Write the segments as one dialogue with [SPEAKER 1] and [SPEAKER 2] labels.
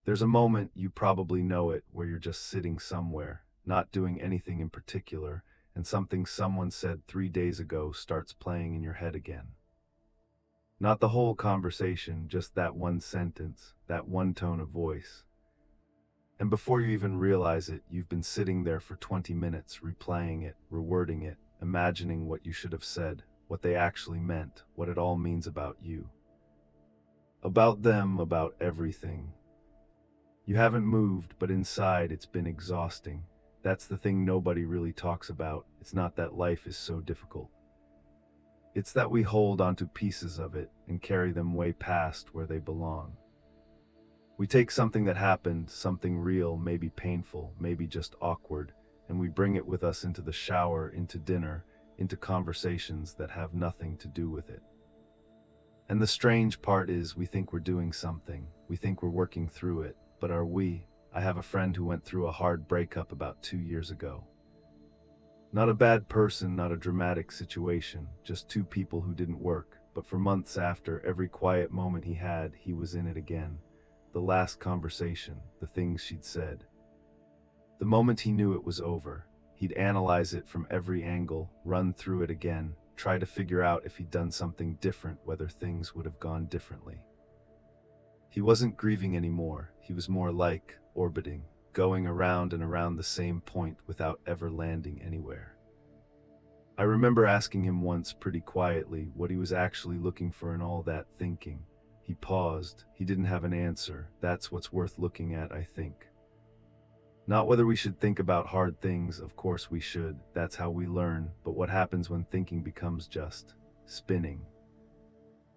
[SPEAKER 1] There's a moment, you probably know it, where you're just sitting somewhere, not doing anything in particular, and something someone said 3 days ago starts playing in your head again. Not the whole conversation, just that one sentence, that one tone of voice. And before you even realize it, you've been sitting there for 20 minutes, replaying it, rewording it, imagining what you should have said, what they actually meant, what it all means about you. About them, about everything. You haven't moved, but inside it's been exhausting. That's the thing nobody really talks about. It's not that life is so difficult. It's that we hold onto pieces of it and carry them way past where they belong. We take something that happened, something real, maybe painful, maybe just awkward, and we bring it with us into the shower, into dinner, into conversations that have nothing to do with it. And the strange part is we think we're doing something, we think we're working through it, but are we? I have a friend who went through a hard breakup about 2 years ago. Not a bad person, not a dramatic situation, just two people who didn't work, but for months after, every quiet moment he had, he was in it again. The last conversation, the things she'd said. The moment he knew it was over, he'd analyze it from every angle, run through it again, try to figure out if he'd done something different, whether things would have gone differently. He wasn't grieving anymore, he was more like orbiting, going around and around the same point without ever landing anywhere. I remember asking him once pretty quietly what he was actually looking for in all that thinking. He paused. He didn't have an answer. That's what's worth looking at, I think. Not whether we should think about hard things, of course we should. That's how we learn. But what happens when thinking becomes just spinning?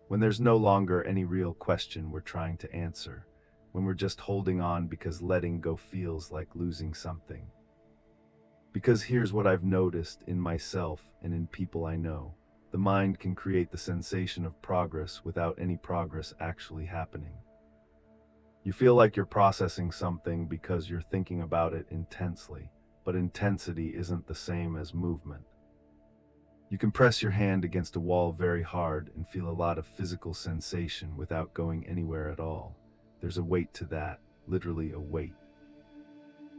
[SPEAKER 1] When there's no longer any real question we're trying to answer. When we're just holding on because letting go feels like losing something. Because here's what I've noticed in myself and in people I know. The mind can create the sensation of progress without any progress actually happening. You feel like you're processing something because you're thinking about it intensely, but intensity isn't the same as movement. You can press your hand against a wall very hard and feel a lot of physical sensation without going anywhere at all. There's a weight to that, literally a weight.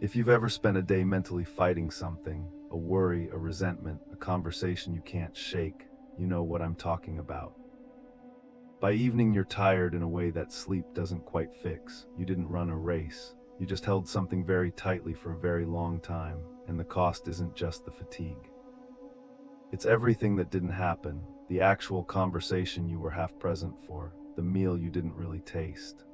[SPEAKER 1] If you've ever spent a day mentally fighting something, a worry, a resentment, a conversation you can't shake, you know what I'm talking about. By evening, you're tired in a way that sleep doesn't quite fix. You didn't run a race. You just held something very tightly for a very long time, and the cost isn't just the fatigue. It's everything that didn't happen, the actual conversation you were half present for, the meal you didn't really taste.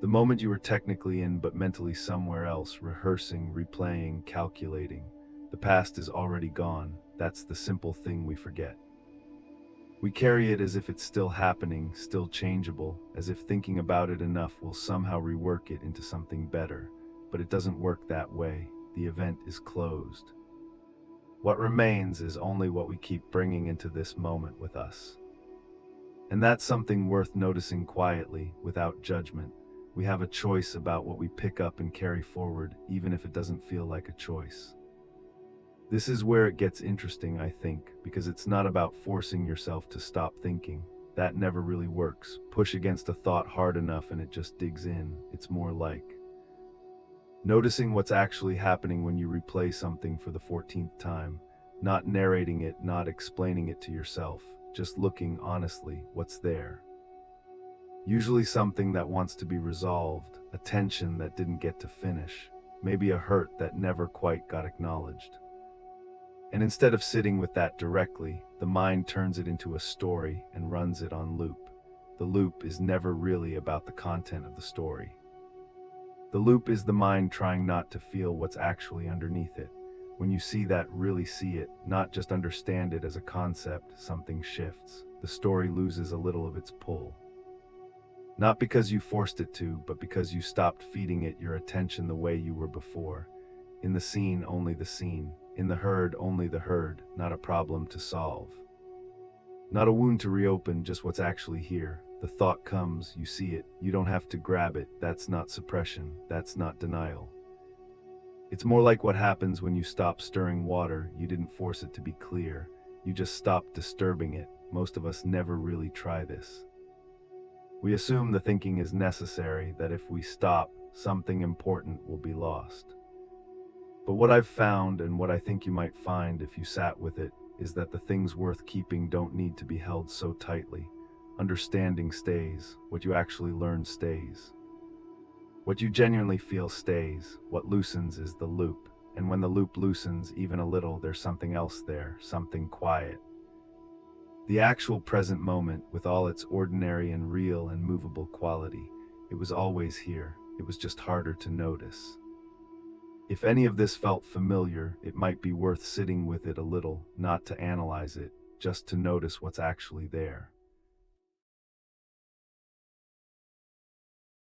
[SPEAKER 1] The moment you were technically in but mentally somewhere else, rehearsing, replaying, calculating. The past is already gone. That's the simple thing we forget. We carry it as if it's still happening, still changeable, as if thinking about it enough will somehow rework it into something better. But it doesn't work that way. The event is closed. What remains is only what we keep bringing into this moment with us. And that's something worth noticing quietly, without judgment. We have a choice about what we pick up and carry forward, even if it doesn't feel like a choice. This is where it gets interesting, I think, because it's not about forcing yourself to stop thinking. That never really works. Push against a thought hard enough and it just digs in. It's more like noticing what's actually happening when you replay something for the 14th time, not narrating it, not explaining it to yourself, just looking honestly what's there. Usually something that wants to be resolved, a tension that didn't get to finish, maybe a hurt that never quite got acknowledged. And instead of sitting with that directly, the mind turns it into a story and runs it on loop. The loop is never really about the content of the story. The loop is the mind trying not to feel what's actually underneath it. When you see that, really see it, not just understand it as a concept, something shifts. The story loses a little of its pull. Not because you forced it to, but because you stopped feeding it your attention the way you were before. In the scene, only the scene. In the herd, only the herd, not a problem to solve. Not a wound to reopen, just what's actually here. The thought comes, you see it, you don't have to grab it. That's not suppression, that's not denial. It's more like what happens when you stop stirring water. You didn't force it to be clear, you just stopped disturbing it. Most of us never really try this. We assume the thinking is necessary, that if we stop, something important will be lost. But what I've found, and what I think you might find if you sat with it, is that the things worth keeping don't need to be held so tightly. Understanding stays. What you actually learn stays. What you genuinely feel stays. What loosens is the loop. And when the loop loosens even a little, there's something else there, something quiet. The actual present moment, with all its ordinary and real and movable quality, it was always here. It was just harder to notice. If any of this felt familiar, it might be worth sitting with it a little, not to analyze it, just to notice what's actually there.